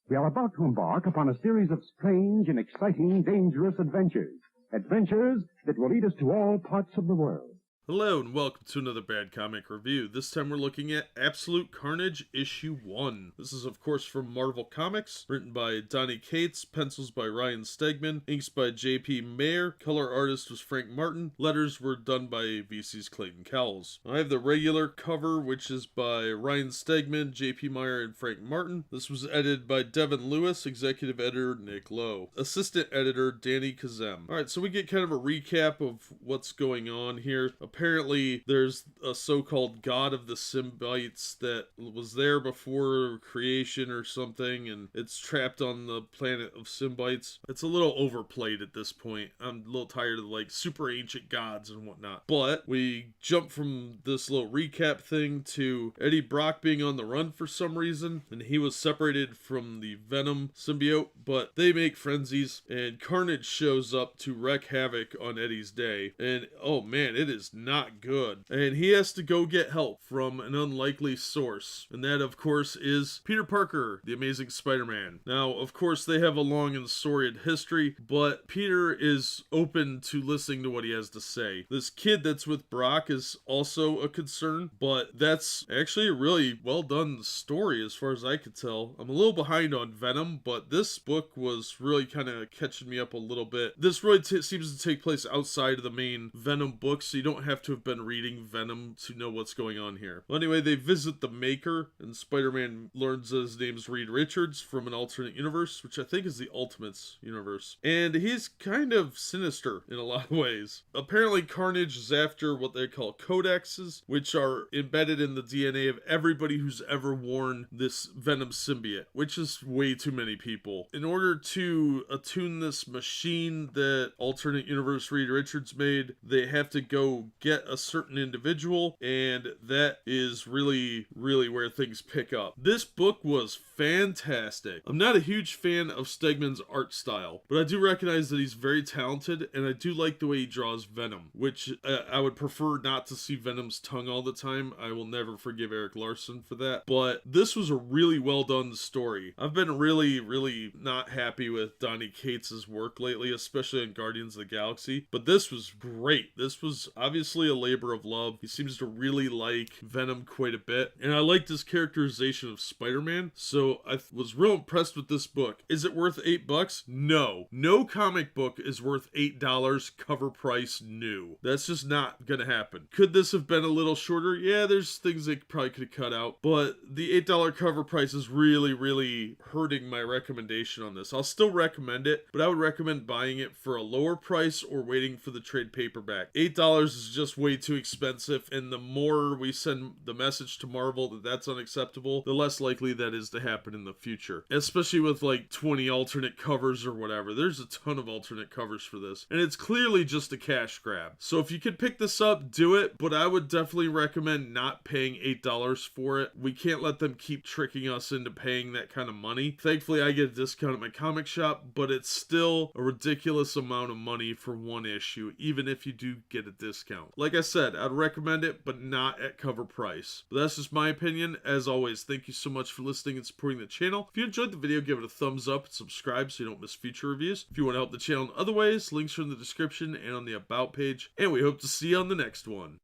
We are about to embark upon a series of strange and exciting, dangerous adventures. Adventures that will lead us to all parts of the world. Hello and welcome to another Bad Comic Review. This time we're looking at Absolute Carnage Issue 1. This is of course from Marvel Comics, written by Donny Cates, pencils by Ryan Stegman, inks by J.P. Mayer, color artist was Frank Martin, letters were done by VC's Clayton Cowles. I have the regular cover, which is by Ryan Stegman, J.P. Mayer, and Frank Martin. This was edited by Devin Lewis, executive editor Nick Lowe, assistant editor Danny Kazem. Alright, so we get kind of a recap of what's going on here. Apparently, there's a so-called god of the Symbiotes that was there before creation or something, and it's trapped on the planet of Symbiotes. It's a little overplayed at this point. I'm a little tired of like super ancient gods and whatnot. But we jump from this little recap thing to Eddie Brock being on the run for some reason, and he was separated from the Venom symbiote, but they make frenzies, and Carnage shows up to wreak havoc on Eddie's day, and oh man, it is not good. And he has to go get help from an unlikely source, and that of course is Peter Parker, the Amazing Spider-Man. Now of course they have a long and storied history, but Peter is open to listening to what he has to say. This kid that's with Brock is also a concern, but that's actually a really well done story as far as I could tell. I'm a little behind on Venom, but this book was really kind of catching me up a little bit. This really seems to take place outside of the main Venom book, so you don't have to have been reading Venom to know what's going on here. Well, anyway, they visit the Maker, and Spider-Man learns that his name's Reed Richards from an alternate universe, which I think is the Ultimates universe. And he's kind of sinister in a lot of ways. Apparently, Carnage is after what they call codexes, which are embedded in the DNA of everybody who's ever worn this Venom symbiote, which is way too many people. In order to attune this machine that alternate universe Reed Richards made, they have to go get a certain individual, and that is really where things pick up. This book was fantastic. I'm not a huge fan of Stegman's art style, but I do recognize that he's very talented, and I do like the way he draws Venom, which I would prefer not to see Venom's tongue all the time. I will never forgive Eric Larson for that, but this was a really well done story. I've been really not happy with Donny Cates' work lately, especially in Guardians of the Galaxy, but this was great. This was obviously a labor of love. He seems to really like Venom quite a bit, and I liked his characterization of Spider-Man, so I was real impressed with this book. Is it worth $8? No. No comic book is worth $8 cover price new. That's just not gonna happen. Could this have been a little shorter? Yeah, there's things they probably could have cut out, but the $8 cover price is really hurting my recommendation on this. I'll still recommend it, but I would recommend buying it for a lower price or waiting for the trade paperback. $8 is just way too expensive, and the more we send the message to Marvel that that's unacceptable, the less likely that is to happen in the future. Especially with like 20 alternate covers or whatever. There's a ton of alternate covers for this, and it's clearly just a cash grab. So if you could pick this up, do it, but I would definitely recommend not paying $8 for it. We can't let them keep tricking us into paying that kind of money. Thankfully, I get a discount at my comic shop, but it's still a ridiculous amount of money for one issue, even if you do get a discount. Like I said, I'd recommend it, but not at cover price. But that's just my opinion. As always, thank you so much for listening and supporting the channel. If you enjoyed the video, give it a thumbs up and subscribe so you don't miss future reviews. If you want to help the channel in other ways, links are in the description and on the About page. And we hope to see you on the next one.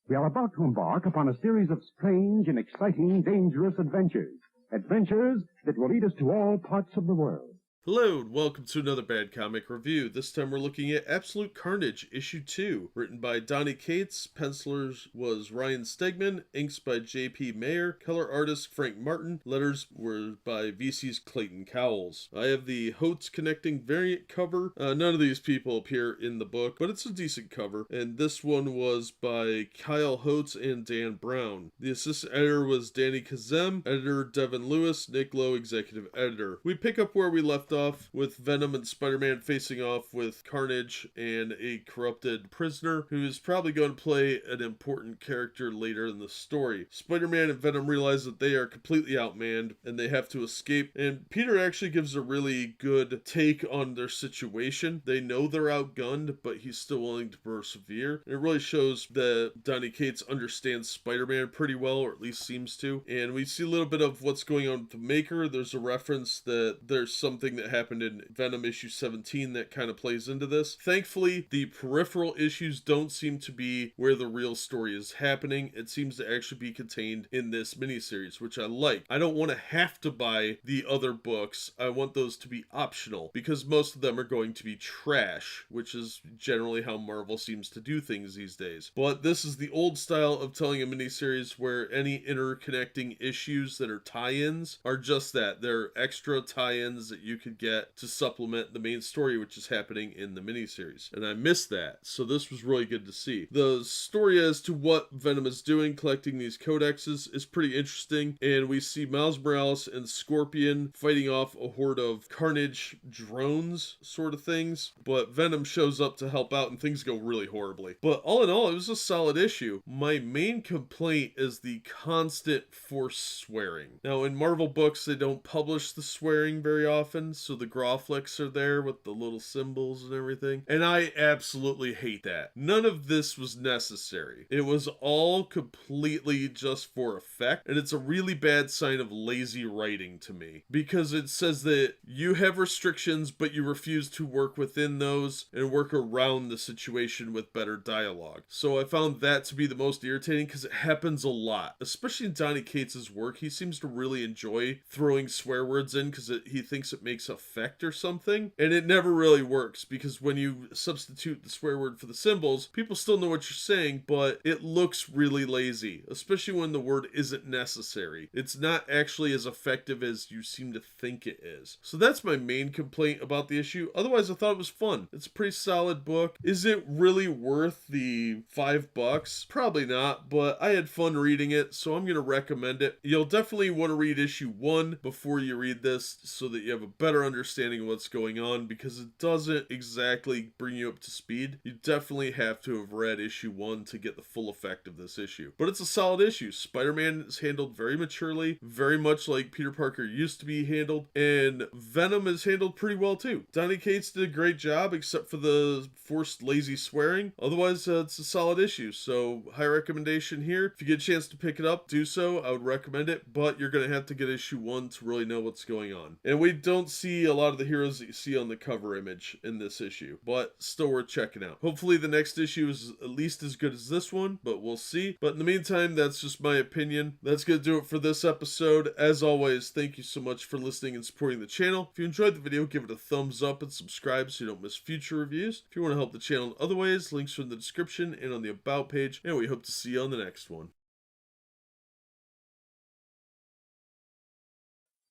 We are about to embark upon a series of strange and exciting, dangerous adventures. Adventures that will lead us to all parts of the world. Hello and welcome to another Bad Comic Review. This time we're looking at Absolute Carnage Issue 2, written by Donny Cates, pencilers was Ryan Stegman, inks by J.P. Mayer, color artist Frank Martin, letters were by VC's Clayton Cowles. I have the Hotes Connecting variant cover. None of these people appear in the book, but it's a decent cover, and this one was by Kyle Hotes and Dan Brown. The assistant editor was Danny Kazem, editor Devin Lewis, Nick Lowe, executive editor. We pick up where we left left off with Venom and Spider-Man facing off with Carnage and a corrupted prisoner who is probably going to play an important character later in the story. Spider-Man and Venom realize that they are completely outmanned and they have to escape, and Peter actually gives a really good take on their situation. They know they're outgunned, but he's still willing to persevere. And it really shows that Donny Cates understands Spider-Man pretty well, or at least seems to. And we see a little bit of what's going on with the Maker. There's a reference that there's something that happened in Venom issue 17 that kind of plays into this. Thankfully, the peripheral issues don't seem to be where the real story is happening. It seems to actually be contained in this miniseries, which I like. I don't want to have to buy the other books. I want those to be optional because most of them are going to be trash, which is generally how Marvel seems to do things these days. But this is the old style of telling a miniseries where any interconnecting issues that are tie-ins are just that. They're extra tie-ins that you could get to supplement the main story, which is happening in the miniseries. And I missed that, so this was really good to see. The story as to what Venom is doing, collecting these codexes, is pretty interesting, and we see Miles Morales and Scorpion fighting off a horde of Carnage drones sort of things, but Venom shows up to help out and things go really horribly. But all in all, it was a solid issue. My main complaint is the constant forced swearing. Now, in Marvel books, they don't publish the swearing very often, so the graphics are there with the little symbols and everything, and I absolutely hate that. None of this was necessary. It was all completely just for effect, and it's a really bad sign of lazy writing to me, because it says that you have restrictions, but you refuse to work within those and work around the situation with better dialogue. So I found that to be the most irritating because it happens a lot, especially in Donny Cates' work. He seems to really enjoy throwing swear words in because he thinks it makes effect or something, and it never really works because when you substitute the swear word for the symbols, people still know what you're saying, but it looks really lazy, especially when the word isn't necessary. It's not actually as effective as you seem to think it is. So that's my main complaint about the issue. Otherwise, I thought it was fun. It's a pretty solid book. Is it really worth the $5? Probably not, but I had fun reading it, so I'm going to recommend it. You'll definitely want to read issue 1 before you read this so that you have a better understanding of what's going on, because it doesn't exactly bring you up to speed. You definitely have to have read issue 1 to get the full effect of this issue. But it's a solid issue. Spider-Man is handled very maturely, very much like Peter Parker used to be handled, and Venom is handled pretty well too. Donny Cates did a great job, except for the forced lazy swearing. Otherwise, it's a solid issue, so high recommendation here. If you get a chance to pick it up, do so. I would recommend it, but you're going to have to get issue 1 to really know what's going on. And we don't see a lot of the heroes that you see on the cover image in this issue, but still worth checking out. Hopefully the next issue is at least as good as this one, but we'll see. But in the meantime, that's just my opinion. That's going to do it for this episode. As always, thank you so much for listening and supporting the channel. If you enjoyed the video, give it a thumbs up and subscribe so you don't miss future reviews. If you want to help the channel in other ways, links are in the description and on the About page, and we hope to see you on the next one.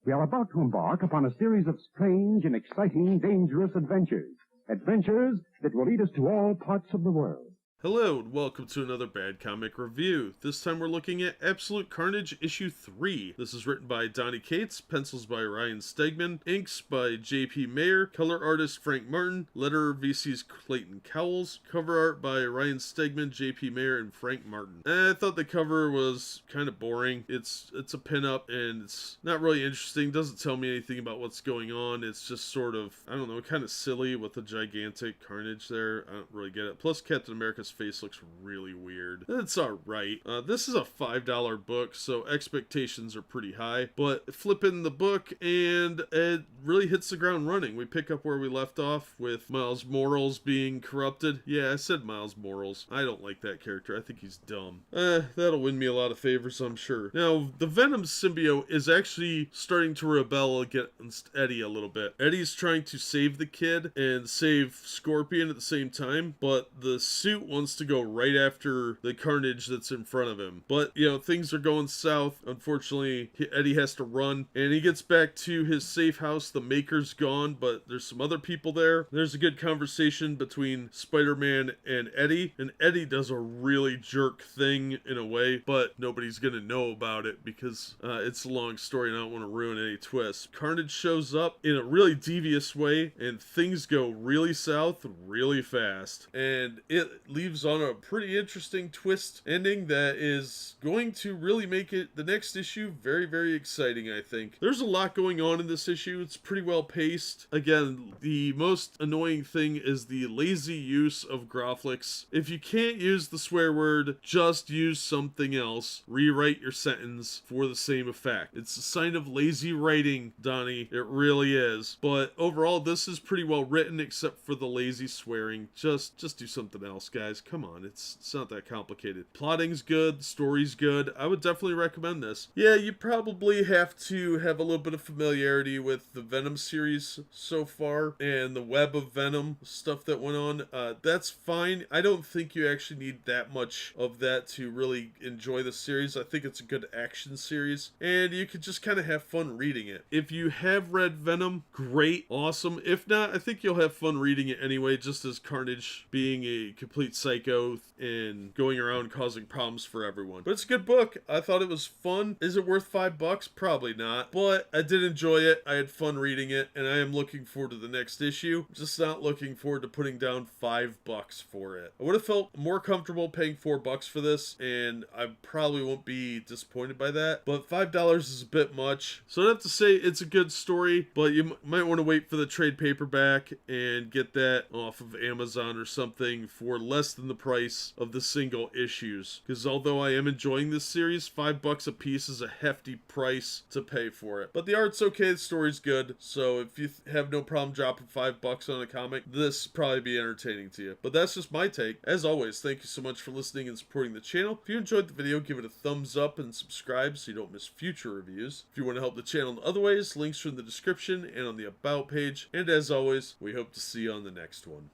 We are about to embark upon a series of strange and exciting, dangerous adventures. Adventures that will lead us to all parts of the world. Hello and welcome to another Bad Comic Review. This time we're looking at Absolute Carnage issue 3. This is written by Donny Cates, pencils by Ryan Stegman, inks by J.P. Mayer, color artist Frank Martin, letterer VC's Clayton Cowles, cover art by Ryan Stegman, J.P. Mayer, and Frank Martin. I thought the cover was kind of boring. It's a pinup and it's not really interesting. Doesn't tell me anything about what's going on. It's just sort of, I don't know, kind of silly with the gigantic Carnage there. I don't really get it. Plus Captain America's face looks really weird. It's alright. This is a $5 book, so expectations are pretty high, but flip in the book and it really hits the ground running. We pick up where we left off with Miles Morales being corrupted. Yeah, I said Miles Morales. I don't like that character. I think he's dumb. That'll win me a lot of favors, I'm sure. Now, the Venom symbiote is actually starting to rebel against Eddie a little bit. Eddie's trying to save the kid and save Scorpion at the same time, but the suit wants wants to go right after the carnage that's in front of him. But, things are going south. Unfortunately, Eddie has to run, and he gets back to his safe house. The Maker's gone, but there's some other people there. There's a good conversation between Spider-Man and Eddie does a really jerk thing in a way, but nobody's gonna know about it because it's a long story and I don't want to ruin any twists. Carnage shows up in a really devious way, and things go really south really fast, and it leaves on a pretty interesting twist ending that is going to really make it, the next issue, very, very exciting, I think. There's a lot going on in this issue. It's pretty well paced. Again, the most annoying thing is the lazy use of graphics. If you can't use the swear word, just use something else. Rewrite your sentence for the same effect. It's a sign of lazy writing, Donnie. It really is. But overall, this is pretty well written, except for the lazy swearing. Just do something else, guys. Come on, it's not that complicated. Plotting's good, the story's good. I would definitely recommend this. Yeah, you probably have to have a little bit of familiarity with the Venom series so far and the web of Venom stuff that went on. That's fine. I don't think you actually need that much of that to really enjoy the series. I think it's a good action series, and you could just kind of have fun reading it. If you have read Venom, great, awesome. If not, I think you'll have fun reading it anyway, just as Carnage being a complete psycho and going around causing problems for everyone. But it's a good book. I thought it was fun. Is it worth $5? Probably not, but I did enjoy it. I had fun reading it, and I am looking forward to the next issue. Just not looking forward to putting down $5 for it. I would have felt more comfortable paying $4 for this, and I probably won't be disappointed by that, but $5 is a bit much. So I'd have to say it's a good story, but you might want to wait for the trade paperback and get that off of Amazon or something for less than the price of the single issues, because although I am enjoying this series, $5 a piece is a hefty price to pay for it. But the art's okay, the story's good, so if you have no problem dropping $5 on a comic, this probably be entertaining to you. But that's just my take. As always, thank you so much for listening and supporting the channel. If you enjoyed the video, give it a thumbs up and subscribe so you don't miss future reviews. If you want to help the channel in other ways, links are in the description and on the About page. And as always, we hope to see you on the next one.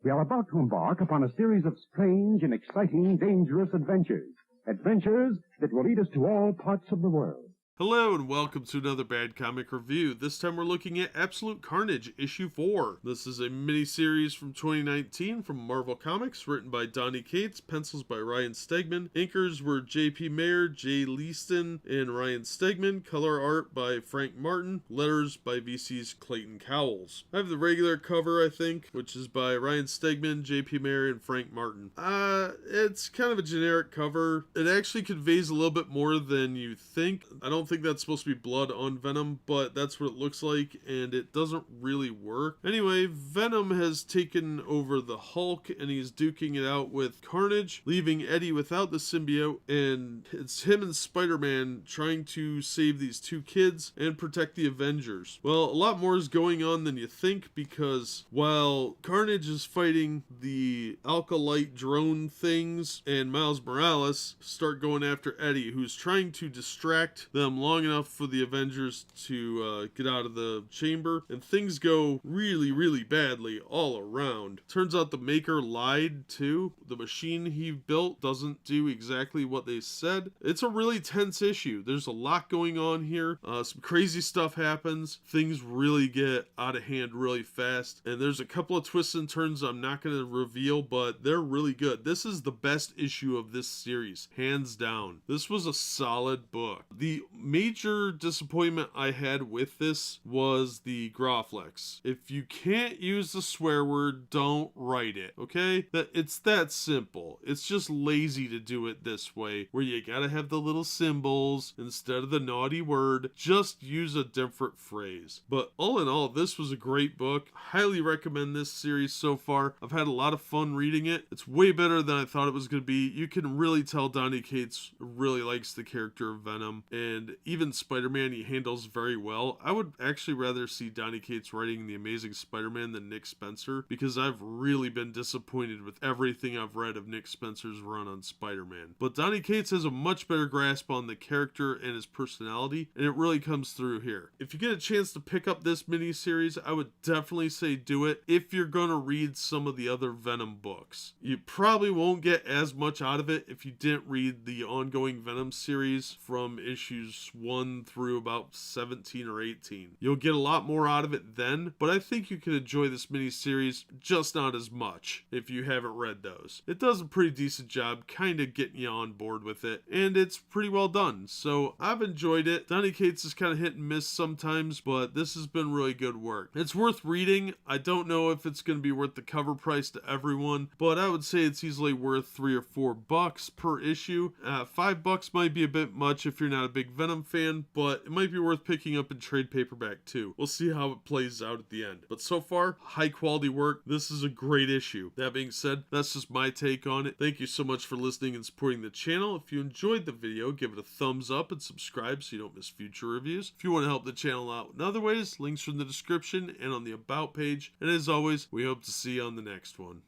We are about to embark upon a series of strange and exciting, dangerous adventures. Adventures that will lead us to all parts of the world. Hello and welcome to another Bad Comic Review. This time we're looking at Absolute Carnage, issue 4. This is a mini-series from 2019 from Marvel Comics, written by Donny Cates, pencils by Ryan Stegman. Inkers were J.P. Mayer, Jay Leaston, and Ryan Stegman. Color art by Frank Martin. Letters by VC's Clayton Cowles. I have the regular cover, I think, which is by Ryan Stegman, J.P. Mayer, and Frank Martin. It's kind of a generic cover. It actually conveys a little bit more than you think. I don't think that's supposed to be blood on Venom, but that's what it looks like, and it doesn't really work. Anyway, Venom has taken over the Hulk, and he's duking it out with Carnage, leaving Eddie without the symbiote, and it's him and Spider-Man trying to save these two kids and protect the Avengers. Well, a lot more is going on than you think, because while Carnage is fighting the Alkalite drone things, and Miles Morales start going after Eddie, who's trying to distract them long enough for the Avengers to get out of the chamber, and things go really, really badly all around. Turns out the Maker lied too. The machine he built doesn't do exactly what they said. It's a really tense issue. There's a lot going on here. Some crazy stuff happens. Things really get out of hand really fast, and there's a couple of twists and turns I'm not going to reveal, but they're really good. This is the best issue of this series, hands down. This was a solid book. The major disappointment I had with this was the Graflex. If you can't use the swear word, don't write it, okay? It's that simple. It's just lazy to do it this way, where you gotta have the little symbols instead of the naughty word. Just use a different phrase. But all in all, this was a great book. Highly recommend this series so far. I've had a lot of fun reading it. It's way better than I thought it was going to be. You can really tell Donny Cates really likes the character of Venom, and and even Spider-Man he handles very well. I would actually rather see Donny Cates writing The Amazing Spider-Man than Nick Spencer, because I've really been disappointed with everything I've read of Nick Spencer's run on Spider-Man. But Donny Cates has a much better grasp on the character and his personality, and it really comes through here. If you get a chance to pick up this miniseries, I would definitely say do it if you're going to read some of the other Venom books. You probably won't get as much out of it if you didn't read the ongoing Venom series from issues 1 through about 17 or 18. You'll get a lot more out of it then, but I think you can enjoy this miniseries, just not as much if you haven't read those. It does a pretty decent job kind of getting you on board with it, and it's pretty well done, so I've enjoyed it. Donny Cates is kind of hit and miss sometimes, but this has been really good work. It's worth reading. I don't know if it's going to be worth the cover price to everyone, but I would say it's easily worth $3 or $4 per issue. $5 might be a bit much if you're not a big Venom fan, but it might be worth picking up in trade paperback too. We'll see how it plays out at the end. But so far, high quality work. This is a great issue. That being said, that's just my take on it. Thank you so much for listening and supporting the channel. If you enjoyed the video, give it a thumbs up and subscribe so you don't miss future reviews. If you want to help the channel out in other ways, links are in the description and on the About page. And as always, we hope to see you on the next one.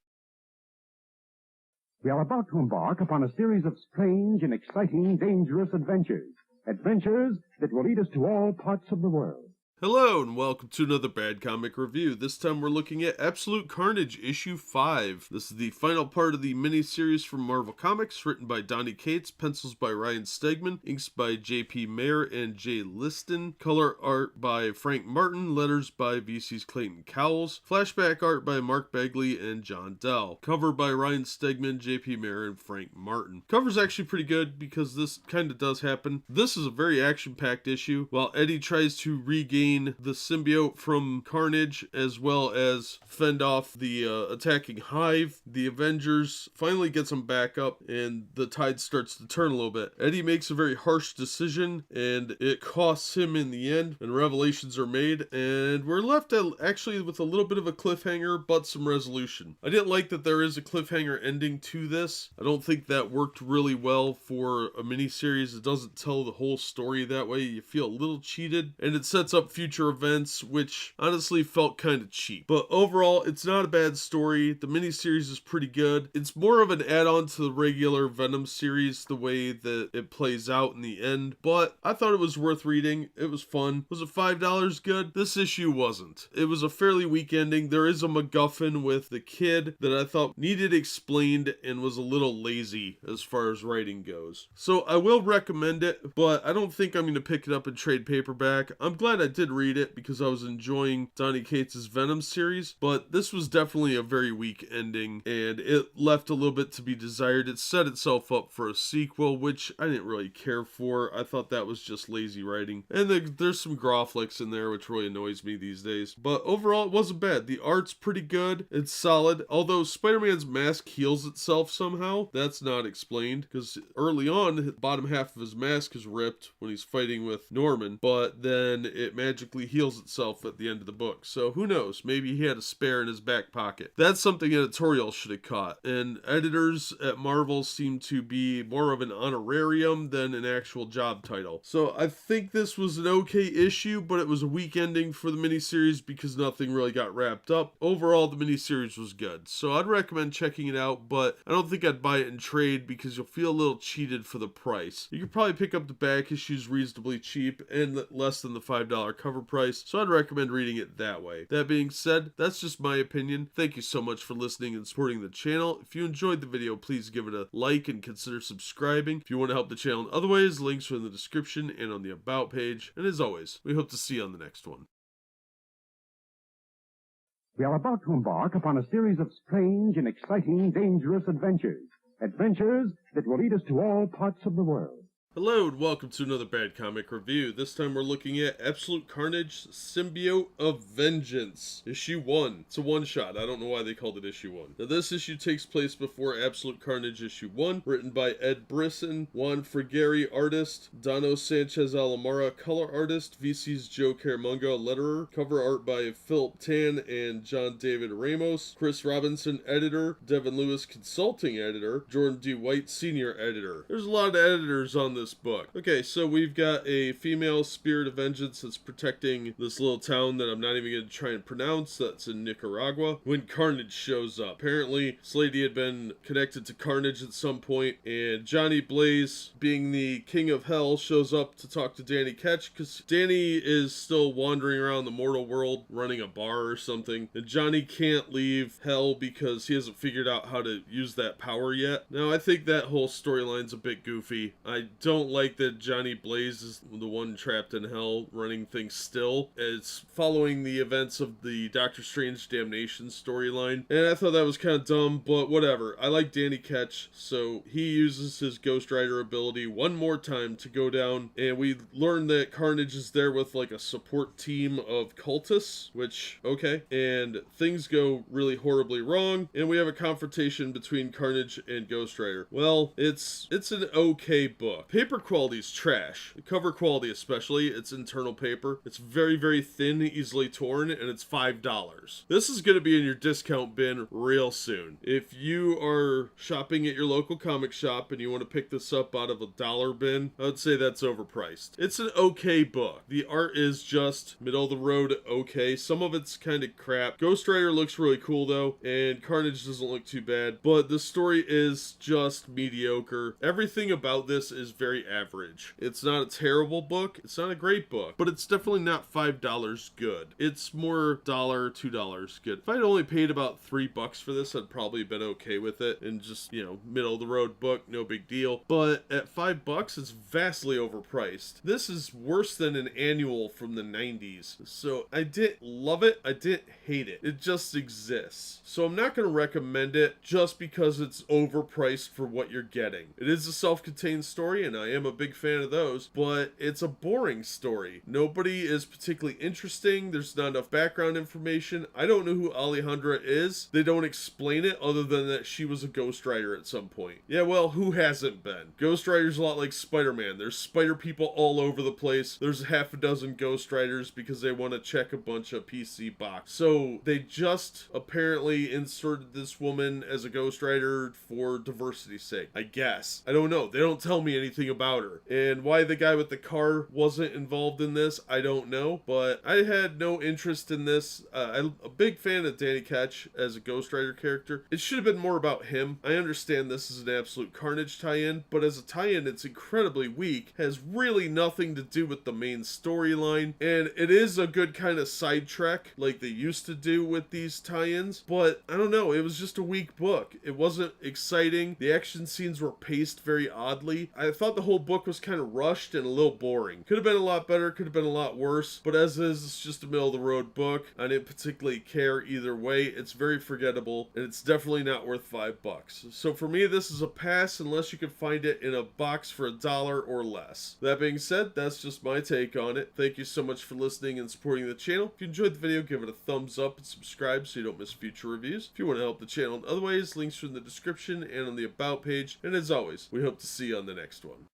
We are about to embark upon a series of strange and exciting, dangerous adventures. Adventures that will lead us to all parts of the world. Hello and welcome to another Bad Comic Review. This time we're looking at Absolute Carnage issue 5. This is the final part of the miniseries from Marvel Comics, written by Donny Cates, pencils by Ryan Stegman, inks by J.P. Mayer and Jay Liston, color art by Frank Martin, letters by VC's Clayton Cowles, flashback art by Mark Bagley and John Dell, cover by Ryan Stegman, J.P. Mayer, and Frank Martin. Cover's actually pretty good because this kind of does happen. This is a very action-packed issue. While Eddie tries to regain the symbiote from Carnage, as well as fend off the attacking Hive, the Avengers finally gets him back up, and the tide starts to turn a little bit. Eddie makes a very harsh decision, and it costs him in the end, and revelations are made, and we're left actually with a little bit of a cliffhanger, but some resolution. I didn't like that there is a cliffhanger ending to this. I don't think that worked really well for a miniseries. It doesn't tell the whole story that way. You feel a little cheated, and it sets up future events, which honestly felt kind of cheap. But overall, it's not a bad story. The miniseries is pretty good. It's more of an add-on to the regular Venom series, the way that it plays out in the end. But I thought it was worth reading. It was fun. Was it $5 good? This issue wasn't. It was a fairly weak ending. There is a MacGuffin with the kid that I thought needed explained and was a little lazy as far as writing goes. So I will recommend it, but I don't think I'm going to pick it up in trade paperback. I'm glad I did read it because I was enjoying Donny Cates' Venom series, but this was definitely a very weak ending, and it left a little bit to be desired. It set itself up for a sequel, which I didn't really care for. I thought that was just lazy writing, and there's some Groflicks in there, which really annoys me these days. But overall, it wasn't bad. The art's pretty good. It's solid, although Spider-Man's mask heals itself somehow. That's not explained, because early on, the bottom half of his mask is ripped when he's fighting with Norman, but then it magically heals itself at the end of the book. So who knows? Maybe he had a spare in his back pocket. That's something editorial should have caught. And editors at Marvel seem to be more of an honorarium than an actual job title. So I think this was an okay issue, but it was a weak ending for the miniseries because nothing really got wrapped up. Overall, the miniseries was good. So I'd recommend checking it out, but I don't think I'd buy it in trade because you'll feel a little cheated for the price. You could probably pick up the back issues reasonably cheap and less than the $5 cover price, so I'd recommend reading it that way. That being said, that's just my opinion. Thank you so much for listening and supporting the channel. If you enjoyed the video, please give it a like and consider subscribing. If you want to help the channel in other ways, links are in the description and on the About page. And as always, we hope to see you on the next one. We are about to embark upon a series of strange and exciting, dangerous adventures. Adventures that will lead us to all parts of the world. Hello and welcome to another Bad Comic Review. This time we're looking at Absolute Carnage, Symbiote of Vengeance, Issue 1. It's a one-shot. I don't know why they called it Issue 1. Now this issue takes place before Absolute Carnage Issue 1, written by Ed Brisson, Juan Frigeri, artist, Dano Sanchez Alamara, color artist, VC's Joe Caramunga, letterer, cover art by Philip Tan and John David Ramos, Chris Robinson, editor, Devin Lewis, consulting editor, Jordan D. White, senior editor. There's a lot of editors on this this book. Okay, so we've got a female spirit of vengeance that's protecting this little town that I'm not even going to try and pronounce, that's in Nicaragua, when Carnage shows up. Apparently, this lady had been connected to Carnage at some point, and Johnny Blaze, being the king of hell, shows up to talk to Danny Ketch, because Danny is still wandering around the mortal world running a bar or something, and Johnny can't leave hell because he hasn't figured out how to use that power yet. Now, I think that whole storyline's a bit goofy. I don't like that Johnny Blaze is the one trapped in hell running things still. It's following the events of the Doctor Strange Damnation storyline, and I thought that was kind of dumb, but whatever. I like Danny Ketch, so he uses his Ghost Rider ability one more time to go down, and we learn that Carnage is there with like a support team of cultists, which, okay, and things go really horribly wrong, and we have a confrontation between Carnage and Ghost Rider. Well, it's an okay book. Paper quality's trash. The cover quality especially, it's internal paper. It's very, very thin, easily torn, and it's $5. This is going to be in your discount bin real soon. If you are shopping at your local comic shop and you want to pick this up out of a dollar bin, I would say that's overpriced. It's an okay book. The art is just middle of the road okay. Some of it's kind of crap. Ghost Rider looks really cool though, and Carnage doesn't look too bad, but the story is just mediocre. Everything about this is very average. It's not a terrible book. It's not a great book, but it's definitely not $5 good. It's more $1, $2 good. If I'd only paid about $3 for this, I'd probably been okay with it, and just, you know, middle of the road book, no big deal. But at $5, it's vastly overpriced. This is worse than an annual from the 90s. So I didn't love it. I didn't hate it. It just exists. So I'm not going to recommend it just because it's overpriced for what you're getting. It is a self-contained story, and I am a big fan of those, but it's a boring story. Nobody is particularly interesting. There's not enough background information. I don't know who Alejandra is. They don't explain it other than that she was a Ghost Rider at some point. Yeah, well, who hasn't been? Ghost Rider's a lot like Spider-Man. There's spider people all over the place. There's half a dozen Ghost Riders because they want to check a bunch of PC box. So they just apparently inserted this woman as a Ghost Rider for diversity's sake, I guess. I don't know. They don't tell me anything about her. And why the guy with the car wasn't involved in this, I don't know. But I had no interest in this. I'm a big fan of Danny Ketch as a Ghost Rider character. It should have been more about him. I understand this is an Absolute Carnage tie-in, but as a tie-in, it's incredibly weak. Has really nothing to do with the main storyline, and it is a good kind of sidetrack like they used to do with these tie-ins, but I don't know, it was just a weak book. It wasn't exciting. The action scenes were paced very oddly. I thought the whole book was kind of rushed and a little boring. Could have been a lot better, could have been a lot worse, but as is, it's just a middle-of-the-road book. I didn't particularly care either way. It's very forgettable, and it's definitely not worth $5. So for me, this is a pass unless you can find it in a box for $1 or less. That being said, that's just my take on it. Thank you so much for listening and supporting the channel. If you enjoyed the video, give it a thumbs up and subscribe so you don't miss future reviews. If you want to help the channel in other ways, links are in the description and on the About page. And as always, we hope to see you on the next one.